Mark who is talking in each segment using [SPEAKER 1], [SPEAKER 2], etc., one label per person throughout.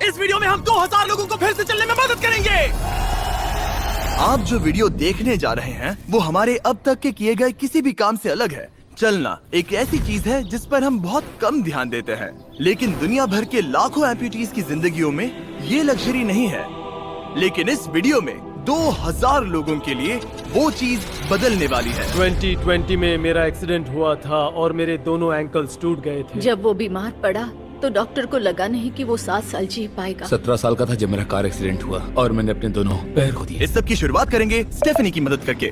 [SPEAKER 1] इस वीडियो में हम 2000 लोगों को फिर से चलने में मदद करेंगे। आप जो वीडियो देखने जा रहे हैं वो हमारे अब तक के किए गए किसी भी काम से अलग है। चलना एक ऐसी चीज है जिस पर हम बहुत कम ध्यान देते हैं, लेकिन दुनिया भर के लाखों एम्पुटीज की जिंदगियों में ये लग्जरी नहीं है। लेकिन इस वीडियो में 2000 लोगों के लिए वो चीज बदलने वाली है।
[SPEAKER 2] 2020 में मेरा एक्सीडेंट हुआ था और मेरे दोनों एंकल्स टूट गए थे।
[SPEAKER 3] जब वो बीमार पड़ा तो डॉक्टर को लगा नहीं कि वो 7 साल जी पाएगा।
[SPEAKER 4] 17 साल का था जब मेरा कार एक्सीडेंट हुआ और मैंने अपने दोनों पैर खो दिए।
[SPEAKER 1] इस सब की शुरुआत करेंगे स्टेफनी की मदद करके।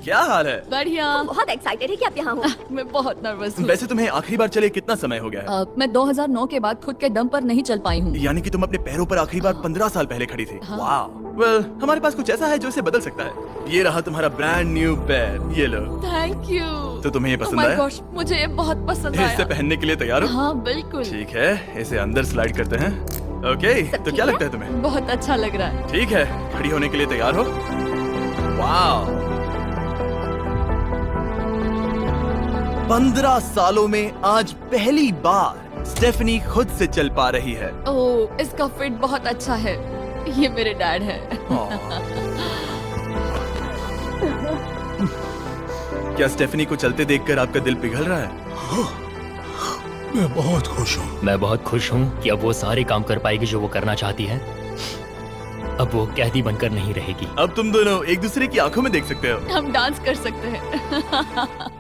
[SPEAKER 1] क्या हाल है?
[SPEAKER 5] बढ़िया।
[SPEAKER 6] बहुत एक्साइटेड है कि आप यहाँ हो।
[SPEAKER 5] मैं बहुत नर्वस हूँ।
[SPEAKER 1] वैसे तुम्हें आखिरी बार चले कितना समय हो गया है?
[SPEAKER 5] मैं 2009 के बाद खुद के दम पर नहीं चल पाई हूँ।
[SPEAKER 1] यानी कि तुम अपने पैरों पर आखिरी बार 15 साल पहले खड़ी थी। वाह। वेल, हमारे पास कुछ ऐसा है जो इसे बदल सकता है। ये रहा तुम्हारा ब्रांड न्यू पैर, ये लो।
[SPEAKER 5] Thank you.
[SPEAKER 1] तो तुम्हें ये पसंद आया?
[SPEAKER 5] मुझे ये बहुत पसंद
[SPEAKER 1] इसे
[SPEAKER 5] आया।
[SPEAKER 1] पहनने के लिए तैयार हो?
[SPEAKER 5] हाँ बिल्कुल।
[SPEAKER 1] ठीक है, इसे अंदर स्लाइड करते हैं। ओके, तो क्या लगता है तुम्हें?
[SPEAKER 5] बहुत अच्छा लग रहा है।
[SPEAKER 1] ठीक है, खड़ी होने के लिए तैयार हो? वाह। 15 सालों में आज पहली बार स्टेफनी खुद से चल पा रही है।
[SPEAKER 5] ओह, इसका फिट बहुत अच्छा है। ये मेरे डैड है।
[SPEAKER 1] क्या स्टेफनी को चलते देखकर आपका दिल पिघल रहा है?
[SPEAKER 4] मैं बहुत खुश हूँ।
[SPEAKER 7] मैं बहुत खुश हूँ कि अब वो सारे काम कर पाएगी जो वो करना चाहती है। अब वो कैदी बनकर नहीं रहेगी।
[SPEAKER 1] अब तुम दोनों एक दूसरे की आंखों में देख सकते हो।
[SPEAKER 5] हम डांस कर सकते हैं।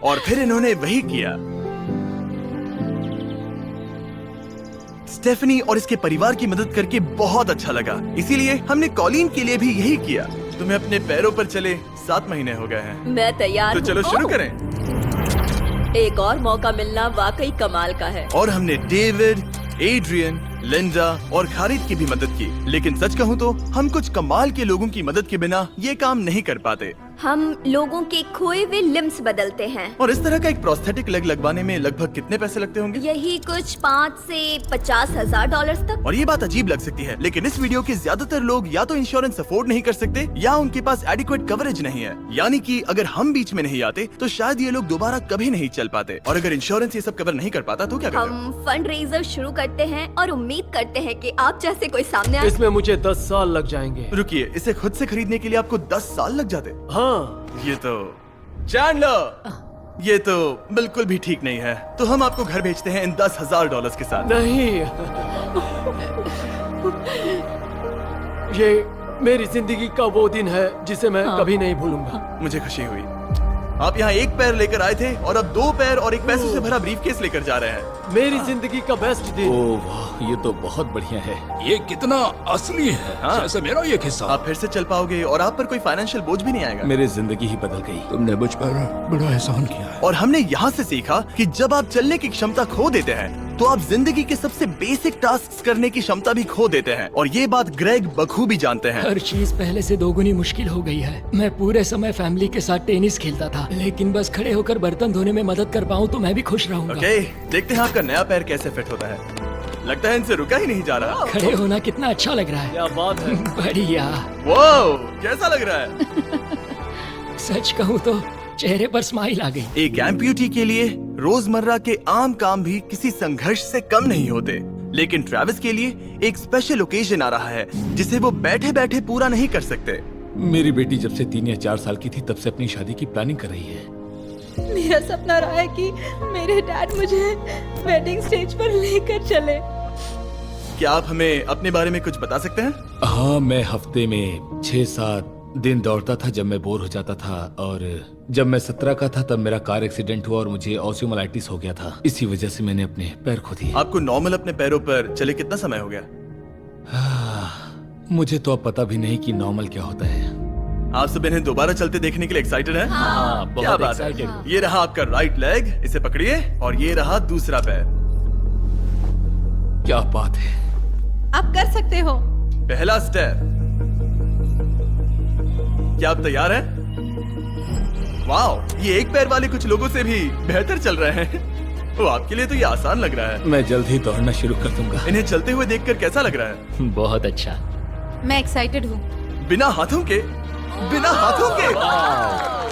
[SPEAKER 1] और फिर इन्होंने वही किया। स्टेफनी और इसके परिवार की मदद करके बहुत अच्छा लगा, इसीलिए हमने कॉलिन के लिए भी यही किया। तुम्हें अपने पैरों पर चले 7 महीने हो गए हैं।
[SPEAKER 6] मैं तैयार
[SPEAKER 1] तो
[SPEAKER 6] हूँ।
[SPEAKER 1] चलो शुरू करें।
[SPEAKER 6] एक और मौका मिलना वाकई कमाल का है।
[SPEAKER 1] और हमने डेविड, एड्रियन, लिंडा और खालिद की भी मदद की। लेकिन सच कहूँ तो हम कुछ कमाल के लोगों की मदद के बिना ये काम नहीं कर पाते।
[SPEAKER 6] हम लोगों के खोए हुए लिम्स बदलते हैं।
[SPEAKER 1] और इस तरह का एक प्रोस्थेटिक लेग लगवाने में लगभग कितने पैसे लगते होंगे?
[SPEAKER 6] यही कुछ 5 से 50 हजार डॉलर्स तक।
[SPEAKER 1] और ये बात अजीब लग सकती है, लेकिन इस वीडियो के ज्यादातर लोग या तो इंश्योरेंस अफोर्ड नहीं कर सकते या उनके पास एडिक्वेट कवरेज नहीं है। यानी कि अगर हम बीच में नहीं आते तो शायद ये लोग दोबारा कभी नहीं चल पाते। और अगर इंश्योरेंस ये सब कवर नहीं कर पाता तो क्या करते?
[SPEAKER 6] हम फंड रेजर शुरू करते हैं और उम्मीद करते हैं कि आप जैसे कोई सामने आए।
[SPEAKER 2] इसमें मुझे 10 साल लग जाएंगे।
[SPEAKER 1] रुकिए, इसे खुद से खरीदने के लिए आपको 10 साल लग जाते?
[SPEAKER 2] हाँ।
[SPEAKER 1] ये तो चैंडलर, ये तो बिल्कुल भी ठीक नहीं है। तो हम आपको घर भेजते हैं इन $10,000 के साथ।
[SPEAKER 2] नहीं। ये मेरी जिंदगी का वो दिन है जिसे मैं कभी नहीं भूलूंगा।
[SPEAKER 1] मुझे खुशी हुई। आप यहाँ एक पैर लेकर आए थे और अब 2 पैर और एक पैसों से भरा ब्रीफकेस लेकर जा रहे हैं।
[SPEAKER 2] मेरी जिंदगी का बेस्ट दिन।
[SPEAKER 4] ओह वाह, ये तो बहुत बढ़िया है। ये कितना असली है।
[SPEAKER 1] हाँ।
[SPEAKER 4] जैसे मेरा ये किस्सा।
[SPEAKER 1] आप फिर से चल पाओगे और आप पर कोई फाइनेंशियल बोझ भी नहीं आएगा।
[SPEAKER 4] मेरी जिंदगी ही बदल गई। तुमने मुझ पर बड़ा एहसान किया है।
[SPEAKER 1] और हमने यहाँ से सीखा कि जब आप चलने की क्षमता खो देते हैं तो आप जिंदगी के सबसे बेसिक टास्क करने की क्षमता भी खो देते हैं। और ये बात ग्रेग बखूबी जानते हैं।
[SPEAKER 7] हर चीज पहले से दोगुनी मुश्किल हो गई है। मैं पूरे समय फैमिली के साथ टेनिस खेलता था, लेकिन बस खड़े होकर बर्तन धोने में मदद कर पाऊँ तो मैं भी खुश रहूंगा।
[SPEAKER 1] ओके, देखते हैं आपका नया पैर कैसे फिट होता है। लगता है इनसे रुका ही नहीं जा रहा।
[SPEAKER 7] खड़े होना कितना अच्छा लग रहा है।
[SPEAKER 2] क्या बात है।
[SPEAKER 7] बढ़िया।
[SPEAKER 1] वो कैसा लग रहा है?
[SPEAKER 7] सच कहूँ तो चेहरे पर स्माइल आ गई।
[SPEAKER 1] एक एम्प्यूटी के लिए रोजमर्रा के आम काम भी किसी संघर्ष से कम नहीं होते, लेकिन ट्रेविस के लिए एक स्पेशल ओकेजन आ रहा है जिसे वो बैठे बैठे पूरा नहीं कर सकते।
[SPEAKER 4] मेरी बेटी जब से 3 या 4 साल की थी तब से अपनी शादी की प्लानिंग कर रही है।
[SPEAKER 5] मेरा सपना रहा है कि मेरे डैड मुझे वेडिंग स्टेज पर लेकर चले।
[SPEAKER 1] क्या आप हमें अपने बारे में कुछ बता सकते हैं?
[SPEAKER 4] हाँ, मैं हफ्ते में 6-7 दिन दौड़ता था जब मैं बोर हो जाता था। और जब मैं 17 का था तब मेरा कार एक्सीडेंट हुआ और मुझे ऑस्टियोमाइलाइटिस हो गया था। इसी वजह से मैंने अपने पैर खो दिए।
[SPEAKER 1] आपको नॉर्मल अपने पैरों पर चले कितना समय हो गया?
[SPEAKER 4] मुझे तो अब पता भी नहीं कि नॉर्मल क्या होता है।
[SPEAKER 1] आप सब इन्हें दोबारा चलते देखने के लिए एक्साइटेड हैं?
[SPEAKER 7] हाँ,
[SPEAKER 1] क्या
[SPEAKER 7] बहुत
[SPEAKER 1] बात है।
[SPEAKER 7] एक्साइटेड।
[SPEAKER 1] ये रहा आपका राइट लेग, इसे पकड़िए। और ये रहा दूसरा पैर।
[SPEAKER 4] क्या बात है।
[SPEAKER 5] आप कर सकते हो।
[SPEAKER 1] पहला स्टेप। क्या आप तैयार हैं? वाह, ये एक पैर वाले कुछ लोगों से भी बेहतर चल रहे हैं। वो आपके लिए तो ये आसान लग रहा है।
[SPEAKER 4] मैं जल्द ही दौड़ना शुरू कर दूंगा।
[SPEAKER 1] इन्हें चलते हुए देखकर कैसा लग रहा है?
[SPEAKER 7] बहुत अच्छा।
[SPEAKER 5] मैं एक्साइटेड हूँ।
[SPEAKER 1] बिना हाथों के? बिना हाथों के?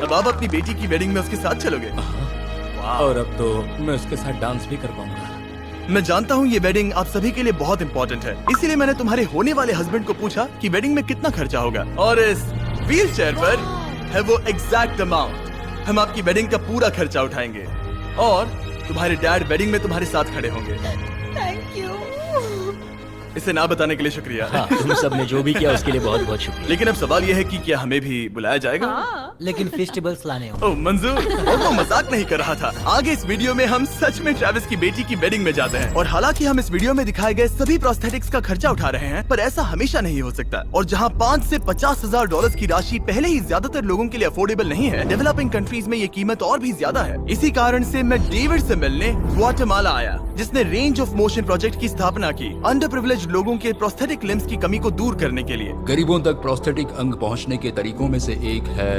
[SPEAKER 1] अब आप अपनी बेटी की वेडिंग में उसके साथ चलोगे?
[SPEAKER 4] और अब तो मैं उसके साथ डांस भी कर पाऊंगा।
[SPEAKER 1] मैं जानता हूँ ये वेडिंग आप सभी के लिए बहुत इंपॉर्टेंट है, इसीलिए मैंने तुम्हारे होने वाले हस्बैंड को पूछा कि वेडिंग में कितना खर्चा होगा, और इस व्हील चेयर पर है वो एग्जैक्ट अमाउंट। हम आपकी वेडिंग का पूरा खर्चा उठाएंगे और तुम्हारे डैड वेडिंग में तुम्हारे साथ खड़े होंगे।
[SPEAKER 5] Thank you.
[SPEAKER 1] इसे ना बताने के लिए शुक्रिया।
[SPEAKER 7] हाँ, तुम सब ने जो भी किया उसके लिए बहुत बहुत शुक्रिया।
[SPEAKER 1] लेकिन अब सवाल यह है कि क्या हमें भी बुलाया जाएगा?
[SPEAKER 8] लेकिन फेस्टिवल्स लाने हो।
[SPEAKER 1] ओह मंजूर, वो मजाक नहीं कर रहा था। आगे इस वीडियो में हम सच में ट्रेविस की बेटी की वेडिंग में जाते हैं, और हालांकि हम इस वीडियो में दिखाए गए सभी प्रोस्थेटिक्स का खर्चा उठा रहे हैं, पर ऐसा हमेशा नहीं हो सकता। और जहां 5 से 50,000 डॉलर की राशि पहले ही ज्यादातर लोगों के लिए अफोर्डेबल नहीं है, डेवलपिंग कंट्रीज में ये कीमत और भी ज्यादा है। इसी कारण से मैं डेविड से मिलने ग्वाटेमाला आया, जिसने रेंज ऑफ मोशन प्रोजेक्ट की स्थापना की अंडर प्रिविलेज्ड लोगों के प्रोस्थेटिक लिम्स की कमी को दूर करने के लिए।
[SPEAKER 9] गरीबों तक प्रोस्थेटिक अंग पहुंचने के तरीकों में से एक है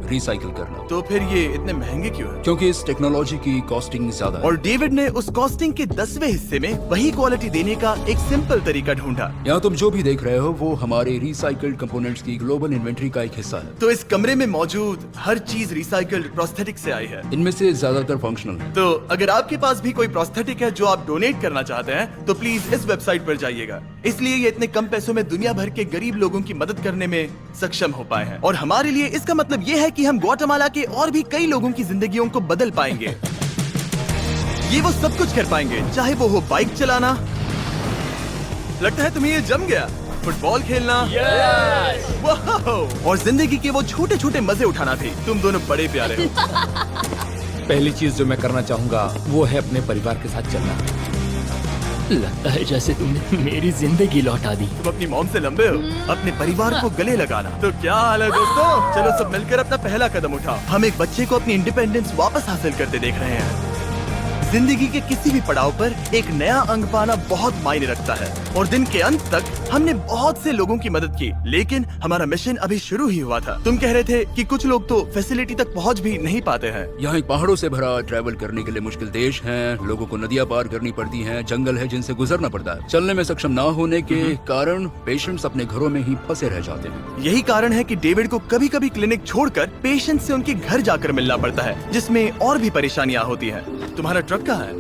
[SPEAKER 9] रिसाइकिल करना।
[SPEAKER 1] तो फिर ये इतने महंगे क्यों है?
[SPEAKER 9] क्योंकि इस टेक्नोलॉजी की कॉस्टिंग ज्यादा है।
[SPEAKER 1] और डेविड ने उस कॉस्टिंग के 10वें हिस्से में वही क्वालिटी देने का एक सिंपल तरीका ढूंढा।
[SPEAKER 9] यहाँ तुम जो भी देख रहे हो वो हमारे रिसाइकल्ड कंपोनेंट्स की ग्लोबल इन्वेंट्री का एक हिस्सा है।
[SPEAKER 1] तो इस कमरे में मौजूद हर चीज रिसाइकल्ड प्रोस्थेटिक से आई है।
[SPEAKER 9] इनमें से ज्यादातर फंक्शनल है।
[SPEAKER 1] तो अगर आपके पास भी कोई प्रोस्थेटिक है जो आप डोनेट करना चाहते हैं, तो प्लीज इस वेबसाइट पर जाइएगा। इसलिए ये इतने कम पैसों में दुनिया भर के गरीब लोगों की मदद करने में सक्षम हो पाए हैं। और हमारे लिए इसका मतलब ये है कि हम ग्वाटेमाला के और भी कई लोगों की जिंदगियों को बदल पाएंगे। ये वो सब कुछ कर पाएंगे, चाहे वो हो बाइक चलाना, लगता है तुम्हें ये जम गया, फुटबॉल खेलना, वाह, और जिंदगी के वो छोटे छोटे मजे उठाना थे। तुम दोनों बड़े प्यारे हो।
[SPEAKER 4] पहली चीज जो मैं करना चाहूंगा वो है अपने परिवार के साथ चलना।
[SPEAKER 7] लगता है जैसे तुमने मेरी जिंदगी लौटा दी।
[SPEAKER 1] तुम अपनी मॉम से लंबे हो, अपने परिवार को गले लगाना। तो क्या हाल है दोस्तों, चलो सब मिलकर अपना पहला कदम उठाओ। हम एक बच्चे को अपनी इंडिपेंडेंस वापस हासिल करते देख रहे हैं। जिंदगी के किसी भी पड़ाव पर एक नया अंग पाना बहुत मायने रखता है, और दिन के अंत तक हमने बहुत से लोगों की मदद की, लेकिन हमारा मिशन अभी शुरू ही हुआ था। तुम कह रहे थे कि कुछ लोग तो फैसिलिटी तक पहुंच भी नहीं पाते हैं।
[SPEAKER 9] यहाँ एक पहाड़ों से भरा ट्रैवल करने के लिए मुश्किल देश है, लोगों को नदियाँ पार करनी पड़ती हैं, जंगल है जिनसे गुजरना पड़ता है। चलने में सक्षम न होने के कारण पेशेंट्स अपने घरों में ही फंसे रह जाते हैं।
[SPEAKER 1] यही कारण है कि डेविड को कभी कभी क्लिनिक छोड़कर पेशेंट से उनके घर जाकर मिलना पड़ता है, जिसमें और भी परेशानियां होती हैं। तुम्हारा ट्रक कहाँ है?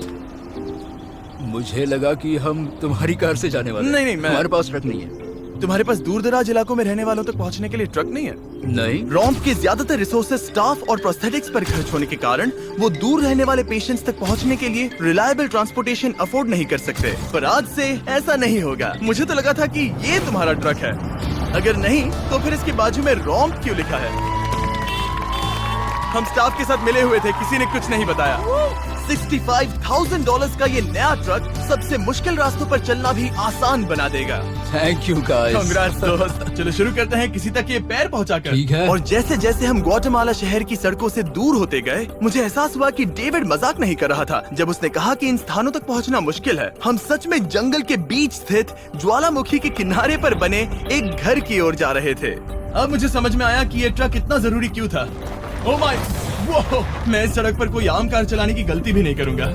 [SPEAKER 9] मुझे लगा कि हम तुम्हारी कार से जाने वाले हैं।
[SPEAKER 1] नहीं, मैं-
[SPEAKER 9] हमारे पास ट्रक नहीं है।
[SPEAKER 1] तुम्हारे पास दूर दराज इलाकों में रहने वालों तक पहुंचने के लिए ट्रक नहीं है?
[SPEAKER 9] नहीं।
[SPEAKER 1] रॉम्प के ज्यादातर रिसोर्सेज स्टाफ और प्रोस्थेटिक्स पर खर्च होने के कारण वो दूर रहने वाले पेशेंट्स तक पहुंचने के लिए रिलायबल ट्रांसपोर्टेशन अफोर्ड नहीं कर सकते। पर आज से ऐसा नहीं होगा। मुझे तो लगा था कि ये तुम्हारा ट्रक है, अगर नहीं तो फिर इसके बाजू में रॉम्प क्यों लिखा है? हम स्टाफ के साथ मिले हुए थे, किसी ने कुछ नहीं बताया। $65,000 का ये नया ट्रक सबसे मुश्किल रास्तों पर चलना भी आसान बना देगा।
[SPEAKER 9] Thank you guys.
[SPEAKER 1] कांग्रेस दोस्त। चलो शुरू करते हैं किसी तक ये पैर पहुंचाकर।
[SPEAKER 9] ठीक है।
[SPEAKER 1] और जैसे जैसे हम ग्वाटेमाला शहर की सड़कों से दूर होते गए, मुझे एहसास हुआ कि डेविड मजाक नहीं कर रहा था जब उसने कहा कि इन स्थानों तक पहुंचना मुश्किल है। हम सच में जंगल के बीच स्थित ज्वालामुखी के किनारे पर बने एक घर की ओर जा रहे थे। अब मुझे समझ में आया कि ये ट्रक इतना जरूरी क्यों था। ओह माय, वो मैं इस सड़क पर कोई आम कार चलाने की गलती भी नहीं करूंगा।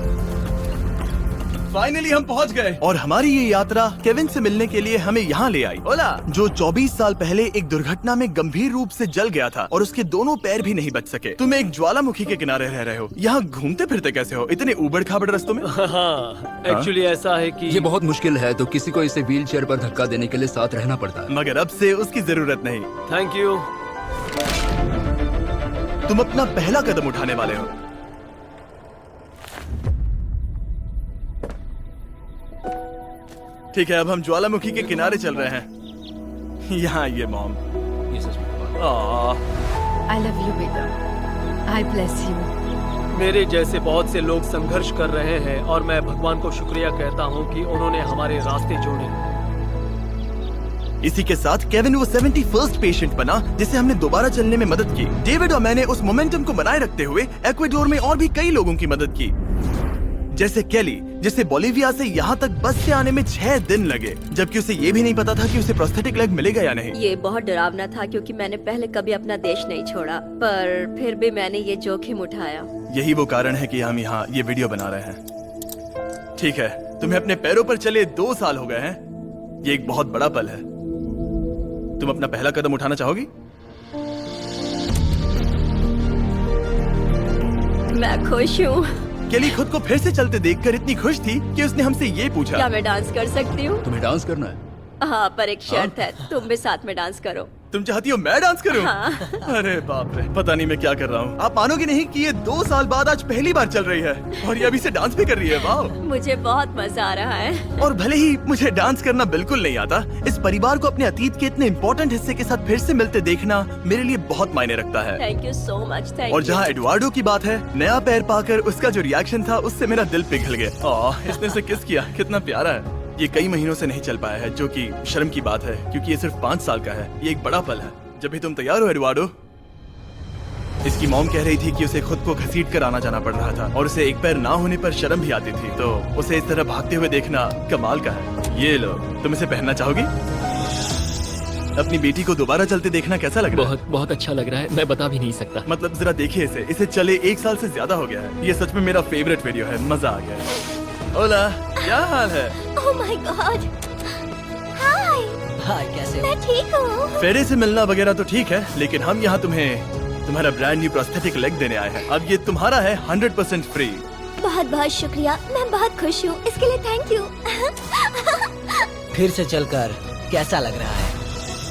[SPEAKER 1] फाइनली हम पहुंच गए, और हमारी ये यात्रा केविन से मिलने के लिए हमें यहाँ ले आई। ओला, जो 24 साल पहले एक दुर्घटना में गंभीर रूप से जल गया था और उसके दोनों पैर भी नहीं बच सके। तुम एक ज्वालामुखी के किनारे रह रहे हो, यहाँ घूमते फिरते कैसे हो इतने उबड़ खाबड़ रास्तों में?
[SPEAKER 2] हाँ, एक्चुअली ऐसा है कि
[SPEAKER 9] ये बहुत मुश्किल है, तो किसी को इसे व्हील चेयर पर धक्का देने के लिए साथ रहना पड़ता है।
[SPEAKER 1] मगर अब से उसकी जरूरत नहीं।
[SPEAKER 2] Thank you.
[SPEAKER 1] तुम अपना पहला कदम उठाने वाले हो। ठीक है, अब हम ज्वालामुखी के किनारे चल रहे हैं। यहाँ ये मॉम।
[SPEAKER 9] ये सच में
[SPEAKER 5] आई लव यू बेटा, आई ब्लेस यू।
[SPEAKER 2] मेरे जैसे बहुत से लोग संघर्ष कर रहे हैं, और मैं भगवान को शुक्रिया कहता हूँ कि उन्होंने हमारे रास्ते जोड़े।
[SPEAKER 1] इसी के साथ केविन वो 71st पेशेंट बना जिसे हमने दोबारा चलने में मदद की। डेविड और मैंने उस मोमेंटम को बनाए रखते हुए एक्वाडोर में और भी कई लोगों की मदद की, जैसे केली, जिसे बोलिविया से यहाँ तक बस से आने में 6 दिन लगे, जबकि उसे ये भी नहीं पता था कि उसे प्रोस्थेटिक लेग मिलेगा या नहीं।
[SPEAKER 6] ये बहुत डरावना था क्योंकि मैंने पहले कभी अपना देश नहीं छोड़ा, पर फिर भी मैंने ये जोखिम उठाया।
[SPEAKER 1] यही वो कारण है कि हम यहाँ ये वीडियो बना रहे हैं। ठीक है, तुम्हें अपने पैरों पर चले 2 साल हो गए हैं। ये एक बहुत बड़ा पल है। तुम अपना पहला कदम उठाना चाहोगी?
[SPEAKER 6] मैं खुश हूँ।
[SPEAKER 1] केली खुद को फिर से चलते देखकर इतनी खुश थी कि उसने हमसे ये पूछा।
[SPEAKER 6] क्या मैं डांस कर सकती हूँ?
[SPEAKER 9] तुम्हें डांस करना है?
[SPEAKER 6] हाँ, पर एक शर्त है, तुम भी साथ में डांस करो।
[SPEAKER 1] तुम चाहती हो मैं डांस करूं?
[SPEAKER 6] हाँ।
[SPEAKER 1] अरे बाप रे, पता नहीं मैं क्या कर रहा हूँ। आप मानोगे नहीं कि ये 2 साल बाद आज पहली बार चल रही है और ये अभी से डांस भी कर रही है। वाह!
[SPEAKER 6] मुझे बहुत मजा आ रहा है। और
[SPEAKER 1] और भले ही मुझे डांस करना बिल्कुल नहीं आता, इस परिवार को अपने अतीत के इतने इम्पोर्टेंट हिस्से के साथ फिर से मिलते देखना मेरे लिए बहुत मायने रखता है।
[SPEAKER 6] Thank you so much. Thank
[SPEAKER 1] और
[SPEAKER 6] यू।
[SPEAKER 1] जहाँ एडवार्डो की बात है, नया पैर पाकर उसका जो रिएक्शन था उससे मेरा दिल पिघल गया। इसने से किस किया, कितना प्यारा है। ये कई महीनों से नहीं चल पाया है, जो कि शर्म की बात है क्योंकि ये सिर्फ 5 साल का है। ये एक बड़ा पल है। जब भी तुम तैयार हो एडवार्डो। इसकी मॉम कह रही थी कि उसे खुद को घसीट कर आना जाना पड़ रहा था और उसे एक पैर ना होने पर शर्म भी आती थी, तो उसे इस तरह भागते हुए देखना कमाल का है। ये लो, तुम इसे पहनना चाहोगी? अपनी बेटी को दोबारा चलते देखना कैसा लग रहा है?
[SPEAKER 7] बहुत बहुत अच्छा लग रहा है, मैं बता भी नहीं सकता।
[SPEAKER 1] मतलब जरा देखिए इसे चले 1 साल से ज्यादा हो गया है। ये सच में मेरा फेवरेट वीडियो है, मजा आ गया है। ओला, क्या हाल है?
[SPEAKER 6] Oh my God. हाय,
[SPEAKER 8] हाय, कैसे हो?
[SPEAKER 6] मैं ठीक हूँ।
[SPEAKER 1] फेरे से मिलना वगैरह तो ठीक है, लेकिन हम यहाँ तुम्हें तुम्हारा ब्रांड न्यू प्रोस्थेटिक लेग देने आए हैं। अब ये तुम्हारा है 100% फ्री।
[SPEAKER 6] बहुत बहुत शुक्रिया, मैं बहुत खुश हूँ, इसके लिए थैंक यू।
[SPEAKER 8] फिर से चलकर कैसा लग रहा है?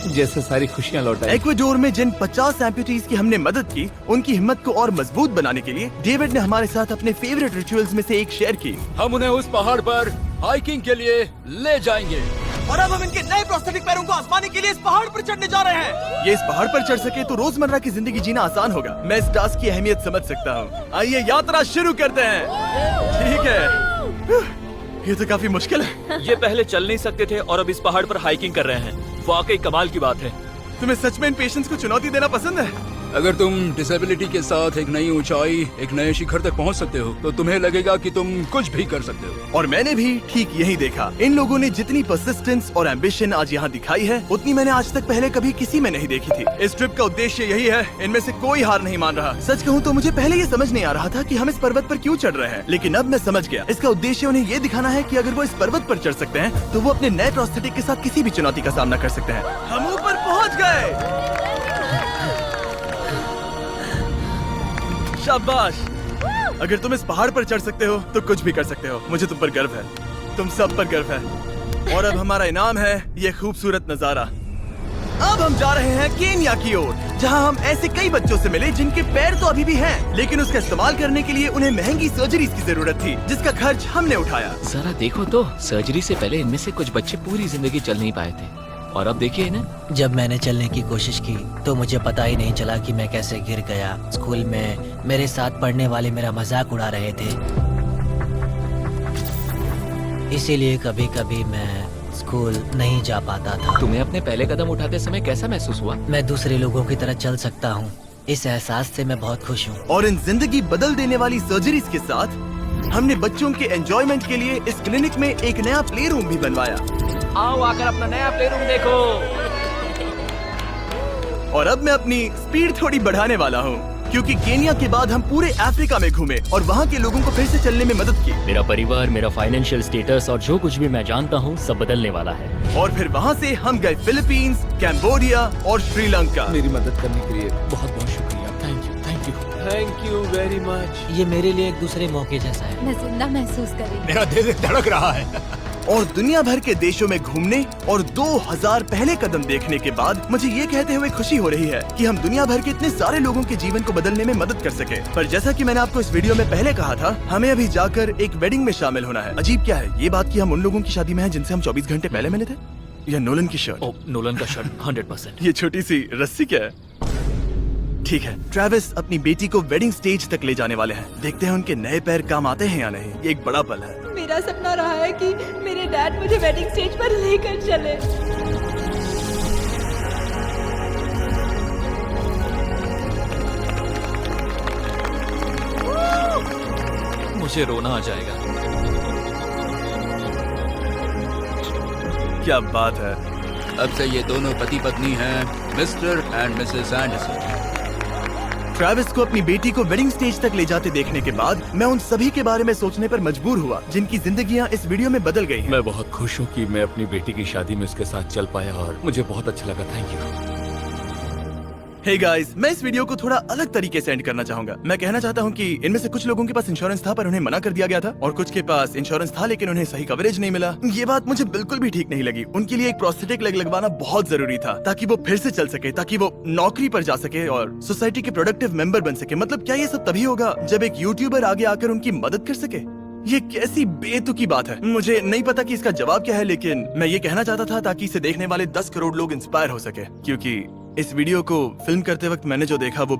[SPEAKER 4] जैसे सारी खुशियाँ लौट आई।
[SPEAKER 1] इक्वाडोर में जिन 50 एम्पुटीज की हमने मदद की, उनकी हिम्मत को और मजबूत बनाने के लिए डेविड ने हमारे साथ अपने फेवरेट रिचुअल्स में से एक शेयर की।
[SPEAKER 9] हम उन्हें उस पहाड़ पर हाइकिंग के लिए ले जाएंगे।
[SPEAKER 1] और अब हम इनके नए प्रोस्थेटिक पैरों को आजमाने के लिए इस पहाड़ पर चढ़ने जा रहे हैं। ये इस पहाड़ पर चढ़ सके तो रोजमर्रा की जिंदगी जीना आसान होगा। मैं इस टास्क की अहमियत समझ सकता हूँ। आइए यात्रा शुरू करते हैं। ठीक है, ये तो काफी मुश्किल है।
[SPEAKER 2] ये पहले चल नहीं सकते थे और अब इस पहाड़ पर हाइकिंग कर रहे हैं। वाकई कमाल की बात है।
[SPEAKER 1] तुम्हें सच में इन पेशेंट्स को चुनौती देना पसंद है?
[SPEAKER 9] अगर तुम डिसेबिलिटी के साथ एक नई ऊंचाई, एक नए शिखर तक पहुंच सकते हो, तो तुम्हें लगेगा कि तुम कुछ भी कर सकते हो।
[SPEAKER 1] और मैंने भी ठीक यही देखा। इन लोगों ने जितनी परसिस्टेंस और एम्बिशन आज यहाँ दिखाई है, उतनी मैंने आज तक पहले कभी किसी में नहीं देखी थी। इस ट्रिप का उद्देश्य यही है, इनमें से कोई हार नहीं मान रहा। सच कहूँ तो मुझे पहले ये समझ नहीं आ रहा था कि हम इस पर्वत पर क्यों चढ़ रहे हैं, लेकिन अब मैं समझ गया। इसका उद्देश्य उन्हें ये दिखाना है कि अगर वो इस पर्वत पर चढ़ सकते हैं, तो वो अपने नए प्रोस्थेटिक के साथ किसी भी चुनौती का सामना कर सकते हैं। हम ऊपर पहुँच गए। शाबाश! अगर तुम इस पहाड़ पर चढ़ सकते हो तो कुछ भी कर सकते हो। मुझे तुम पर गर्व है, तुम सब पर गर्व है। और अब हमारा इनाम है ये खूबसूरत नजारा। अब हम जा रहे हैं केन्या की ओर, जहां हम ऐसे कई बच्चों से मिले जिनके पैर तो अभी भी हैं, लेकिन उसका इस्तेमाल करने के लिए उन्हें महंगी सर्जरीज की जरूरत थी, जिसका खर्च हमने उठाया।
[SPEAKER 10] जरा देखो तो, सर्जरी से पहले इनमें से कुछ बच्चे पूरी जिंदगी चल नहीं पाए थे, और अब देखिए इन्हें।
[SPEAKER 8] जब मैंने चलने की कोशिश की तो मुझे पता ही नहीं चला कि मैं कैसे गिर गया। स्कूल में मेरे साथ पढ़ने वाले मेरा मजाक उड़ा रहे थे, इसीलिए कभी कभी मैं स्कूल नहीं जा पाता था।
[SPEAKER 10] तुम्हें अपने पहले कदम उठाते समय कैसा महसूस हुआ?
[SPEAKER 8] मैं दूसरे लोगों की तरह चल सकता हूँ, इस एहसास से मैं बहुत खुश हूँ।
[SPEAKER 1] और इन जिंदगी बदल देने वाली सर्जरीज के साथ हमने बच्चों के एंजॉयमेंट के लिए इस क्लिनिक में एक नया प्ले रूम भी बनवाया।
[SPEAKER 10] आओ आकर अपना नया प्ले रूम देखो।
[SPEAKER 1] और अब मैं अपनी स्पीड थोड़ी बढ़ाने वाला हूँ, क्योंकि केन्या के बाद हम पूरे अफ्रीका में घूमे और वहाँ के लोगों को फिर से चलने में मदद की।
[SPEAKER 7] मेरा परिवार, मेरा फाइनेंशियल स्टेटस और जो कुछ भी मैं जानता हूँ सब बदलने वाला है।
[SPEAKER 1] और फिर वहाँ से हम गए फिलीपींस, कैम्बोडिया और श्रीलंका।
[SPEAKER 4] मेरी मदद करने के लिए बहुत बहुत शुक्रिया। Thank you, thank you.
[SPEAKER 2] Thank you very much.
[SPEAKER 8] ये मेरे लिए एक दूसरे मौके जैसा है।
[SPEAKER 5] मैं जिंदा महसूस कर रही हूँ।
[SPEAKER 9] मेरा दिल धड़क रहा है।
[SPEAKER 1] और दुनिया भर के देशों में घूमने और 2000 पहले कदम देखने के बाद मुझे ये कहते हुए खुशी हो रही है कि हम दुनिया भर के इतने सारे लोगों के जीवन को बदलने में मदद कर सके। पर जैसा कि मैंने आपको इस वीडियो में पहले कहा था, हमें अभी जाकर एक वेडिंग में शामिल होना है। अजीब क्या है ये बात कि हम उन लोगों की शादी में हैं जिनसे हम 24 घंटे पहले मिले थे। यह नोलन की शर्ट।
[SPEAKER 10] ओ, नोलन का शर्ट 100%।
[SPEAKER 1] ये छोटी सी रस्सी क्या है? ठीक है, ट्रेविस अपनी बेटी को वेडिंग स्टेज तक ले जाने वाले हैं। देखते हैं उनके नए पैर काम आते हैं या नहीं। ये एक बड़ा पल है।
[SPEAKER 5] मेरा सपना रहा है कि मेरे डैड मुझे वेडिंग स्टेज पर लेकर चले।
[SPEAKER 10] मुझे रोना आ जाएगा।
[SPEAKER 1] क्या बात है।
[SPEAKER 9] अब से ये दोनों पति पत्नी हैं, mister and Mrs Anderson.
[SPEAKER 1] Travis को अपनी बेटी को वेडिंग स्टेज तक ले जाते देखने के बाद मैं उन सभी के बारे में सोचने पर मजबूर हुआ जिनकी जिंदगियां इस वीडियो में बदल गई हैं।
[SPEAKER 4] मैं बहुत खुश हूँ कि मैं अपनी बेटी की शादी में उसके साथ चल पाया और मुझे बहुत अच्छा लगा। Thank you.
[SPEAKER 1] हे गाइस, मैं इस वीडियो को थोड़ा अलग तरीके से एंड करना चाहूंगा। मैं कहना चाहता हूं कि इनमें से कुछ लोगों के पास इंश्योरेंस था पर उन्हें मना कर दिया गया था, और कुछ के पास इंश्योरेंस था लेकिन उन्हें सही कवरेज नहीं मिला। ये बात मुझे बिल्कुल भी ठीक नहीं लगी। उनके लिए एक प्रोस्थेटिक लेग लगवाना बहुत जरूरी था ताकि वो फिर से चल सके, ताकि वो नौकरी पर जा सके और सोसाइटी के प्रोडक्टिव मेंबर बन सके। मतलब क्या ये सब तभी होगा जब एक यूट्यूबर आगे आकर उनकी मदद कर सके? ये कैसी बेतुकी बात है। मुझे नहीं पता कि इसका जवाब क्या है, लेकिन मैं ये कहना चाहता था ताकि इसे देखने वाले 10 करोड़ लोग इंस्पायर हो सके, क्योंकि इस वीडियो को फिल्म करते वक्त मैंने जो देखा वो